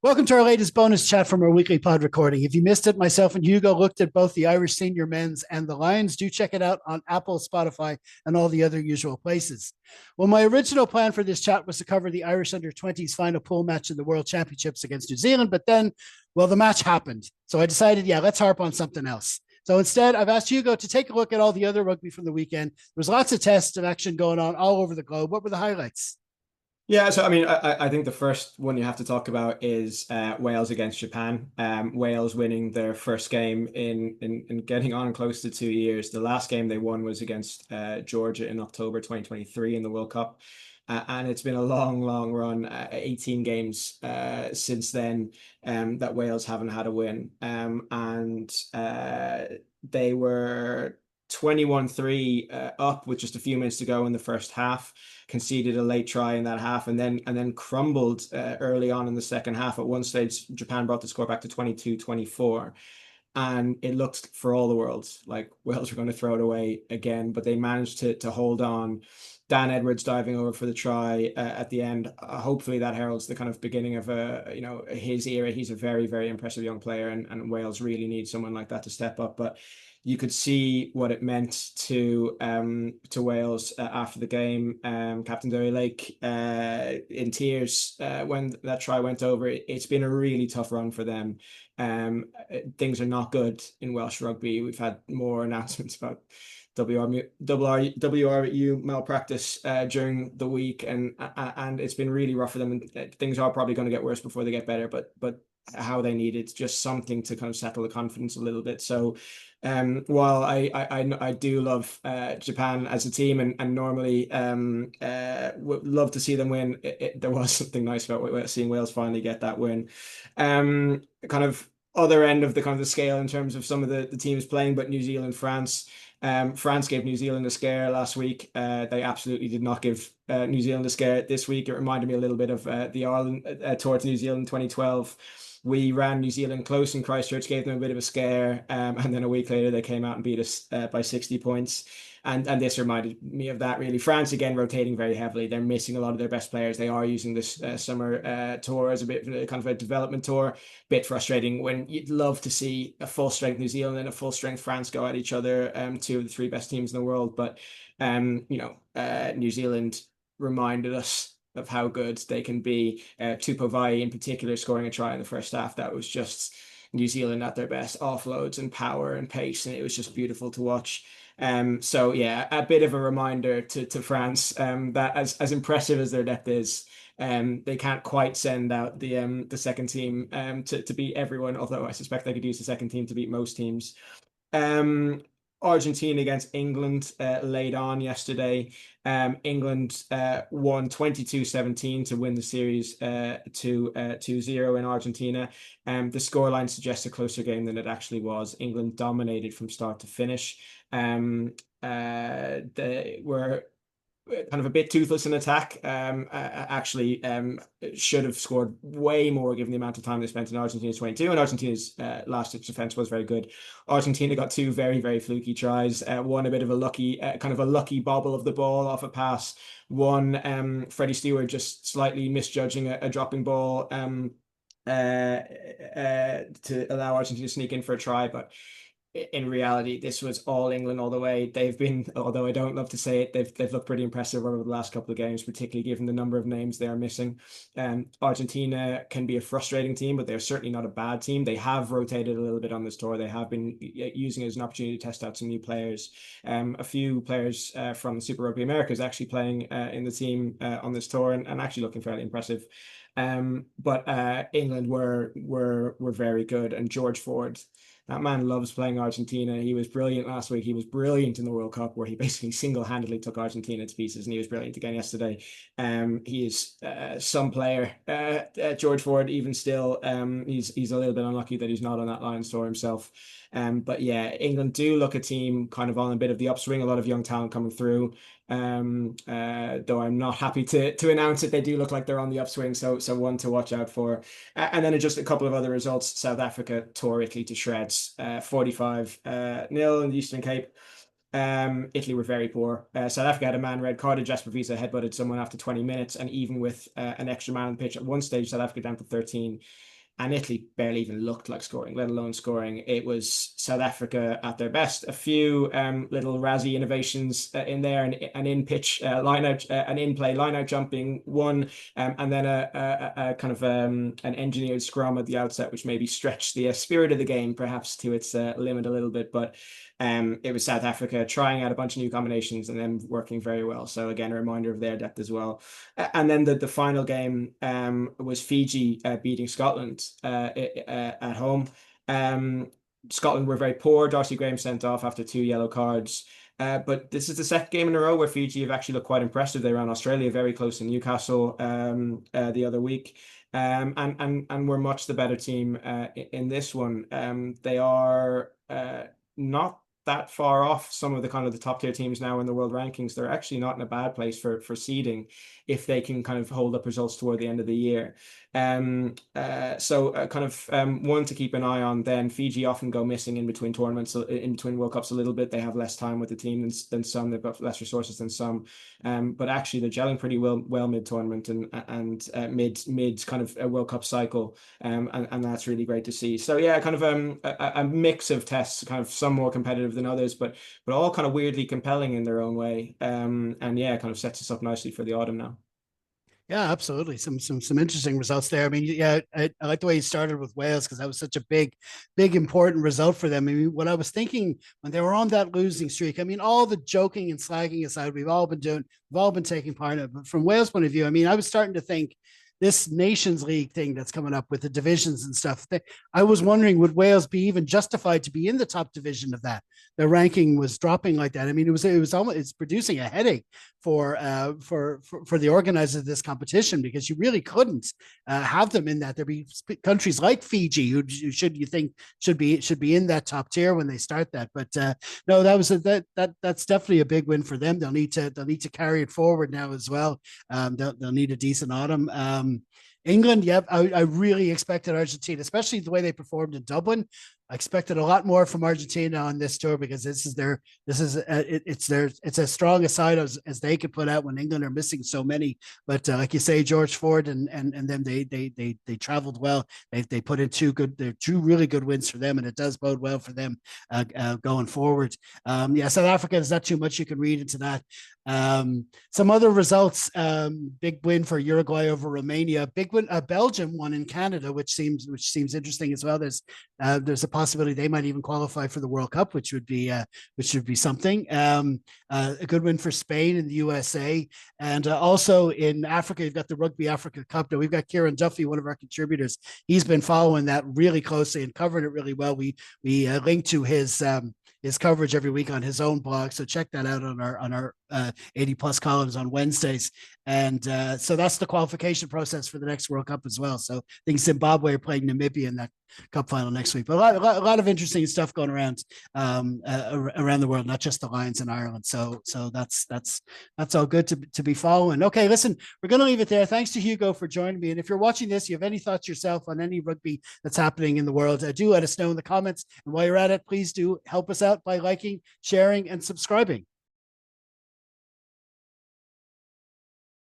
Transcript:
Welcome to our latest bonus chat from our weekly pod recording. If you missed it, myself and Hugo looked at both the Irish senior men's and the Lions. Do check it out on Apple, Spotify, and all the other usual places. Well, my original plan for this chat was to cover the Irish under-20s final pool match in the World Championships against New Zealand, but then, well, the match happened. So I decided, let's harp on something else. So instead, I've asked Hugo to take a look at all the other rugby from the weekend. There was lots of tests and action going on all over the globe. What were the highlights? Yeah, so I mean, I think the first one you have to talk about is Wales against Japan. Wales winning their first game in getting on close to 2 years. The last game they won was against Georgia in October 2023 in the World Cup. And it's been a long, long run, 18 games since then that Wales haven't had a win. And they were 21-3 up with just a few minutes to go in the first half, conceded a late try in that half, and then crumbled early on in the second half. At one stage, Japan brought the score back to 22-24. And it looked for all the world like Wales were going to throw it away again, but they managed to hold on. Dan Edwards diving over for the try at the end. Hopefully that heralds the kind of beginning of his era. He's a very, very impressive young player, and Wales really need someone like that to step up. But you could see what it meant to Wales after the game. Captain Derry Lake in tears when that try went over. It's been a really tough run for them. Things are not good in Welsh rugby. We've had more announcements about WRU malpractice during the week, and it's been really rough for them. And things are probably going to get worse before they get better. But how they need it, just something to kind of settle the confidence a little bit. So, while I do love Japan as a team, and normally would love to see them win, there was something nice about seeing Wales finally get that win. Kind of other end of the kind of the scale in terms of some of the teams playing, but New Zealand, France. France gave New Zealand a scare last week. They absolutely did not give New Zealand a scare this week. It reminded me a little bit of the Ireland tour to New Zealand in 2012. We ran New Zealand close in Christchurch, gave them a bit of a scare, and then a week later they came out and beat us by 60 points. And this reminded me of that, really. France, again, rotating very heavily. They're missing a lot of their best players. They are using this summer tour as a bit kind of a development tour. Bit frustrating when you'd love to see a full strength New Zealand and a full strength France go at each other, two of the three best teams in the world. But New Zealand reminded us of how good they can be. Tupovai in particular scoring a try in the first half. That was just New Zealand at their best, offloads and power and pace, and it was just beautiful to watch. So yeah, a bit of a reminder to France that as impressive as their depth is, they can't quite send out the second team to beat everyone, although I suspect they could use the second team to beat most teams. Um, Argentina against England laid on yesterday. England won 22-17 to win the series to 2-0 in Argentina. The scoreline suggests a closer game than it actually was. England dominated from start to finish. They were kind of a bit toothless in attack. Actually, should have scored way more given the amount of time they spent in Argentina's 22. And Argentina's last-ditch defense was very good. Argentina got two very, very fluky tries. One a bit of a lucky, kind of a lucky bobble of the ball off a pass. One, Freddie Stewart just slightly misjudging a dropping ball to allow Argentina to sneak in for a try, but in reality, this was all England all the way. They've been, although I don't love to say it, they've looked pretty impressive over the last couple of games, particularly given the number of names they are missing. Argentina can be a frustrating team, but they're certainly not a bad team. They have rotated a little bit on this tour. They have been using it as an opportunity to test out some new players. A few players from Super Rugby Americas actually playing in the team on this tour, and actually looking fairly impressive. But England were very good, and George Ford. That man loves playing Argentina. He was brilliant last week. He was brilliant in the World Cup, where he basically single-handedly took Argentina to pieces, and he was brilliant again yesterday. He is some player, George Ford, even still. He's a little bit unlucky that he's not on that Lions tour himself. But yeah, England do look a team kind of on a bit of the upswing. A lot of young talent coming through. Though I'm not happy to announce it, they do look like they're on the upswing. So one to watch out for. And then just a couple of other results. South Africa tore Italy to shreds, 45-0 in the Eastern Cape. Italy were very poor. South Africa had a man red carded. Jasper Wiese headbutted someone after 20 minutes, and even with an extra man on the pitch at one stage, South Africa down to 13. and Italy barely even looked like scoring, let alone scoring. It was South Africa at their best. A few little Razzie innovations in there, an in pitch line out, an in play line out jumping one, and then a kind of an engineered scrum at the outset, which maybe stretched the spirit of the game perhaps to its limit a little bit. But it was South Africa trying out a bunch of new combinations and then working very well. So again, a reminder of their depth as well. And then the final game was Fiji beating Scotland at home. Scotland were very poor. Darcy Graham sent off after 2 yellow cards. But this is the second game in a row where Fiji have actually looked quite impressive. They ran Australia very close to Newcastle the other week. And we're much the better team in this one. They are not that far off some of the kind of the top tier teams now in the world rankings. They're actually not in a bad place for seeding if they can kind of hold up results toward the end of the year. So kind of one to keep an eye on. Then Fiji often go missing in between tournaments, in between World Cups a little bit. They have less time with the team than some. They've got less resources than some. But actually they're gelling pretty well mid tournament and mid kind of a World Cup cycle. And that's really great to see. So yeah, kind of a mix of tests, kind of some more competitive than others, but all kind of weirdly compelling in their own way. And yeah, kind of sets us up nicely for the autumn now. Yeah, absolutely. Some interesting results there. I mean, yeah, I like the way you started with Wales because that was such a big, important result for them. I mean, what I was thinking when they were on that losing streak, I mean, all the joking and slagging aside, we've all been taking part in it. But from Wales' point of view, I mean, I was starting to think this Nations League thing that's coming up with the divisions and stuff. I was wondering, would Wales be even justified to be in the top division of that? Their ranking was dropping like that. I mean, it was almost, it's producing a headache for the organizers of this competition because you really couldn't have them in that. There'd be countries like Fiji who should you think should be in that top tier when they start that. But no, that's definitely a big win for them. They'll need to carry it forward now as well. They'll need a decent autumn. England, yep, I really expected Argentina, especially the way they performed in Dublin. I expected a lot more from Argentina on this tour because it's as strong a side as they could put out when England are missing so many. But like you say, George Ford and then they traveled well. They put in two really good wins for them, and it does bode well for them going forward. Yeah, South Africa, there's not too much you can read into that. Some other results: big win for Uruguay over Romania. Big win, Belgium won in Canada, which seems interesting as well. There's a possibility they might even qualify for the World Cup, which would be something. A good win for Spain in the USA, and also in Africa, you've got the Rugby Africa Cup. Now we've got Kieran Duffy, one of our contributors. He's been following that really closely and covering it really well. We link to his coverage every week on his own blog, so check that out on our 80 plus columns on Wednesdays. And so that's the qualification process for the next World Cup as well. So I think Zimbabwe are playing Namibia in that cup final next week. But a lot of interesting stuff going around around the world, not just the Lions in Ireland. So that's all good to be following. Okay, listen, we're going to leave it there. Thanks to Hugo for joining me. And if you're watching this, you have any thoughts yourself on any rugby that's happening in the world, do let us know in the comments. And while you're at it, please do help us out by liking, sharing, and subscribing.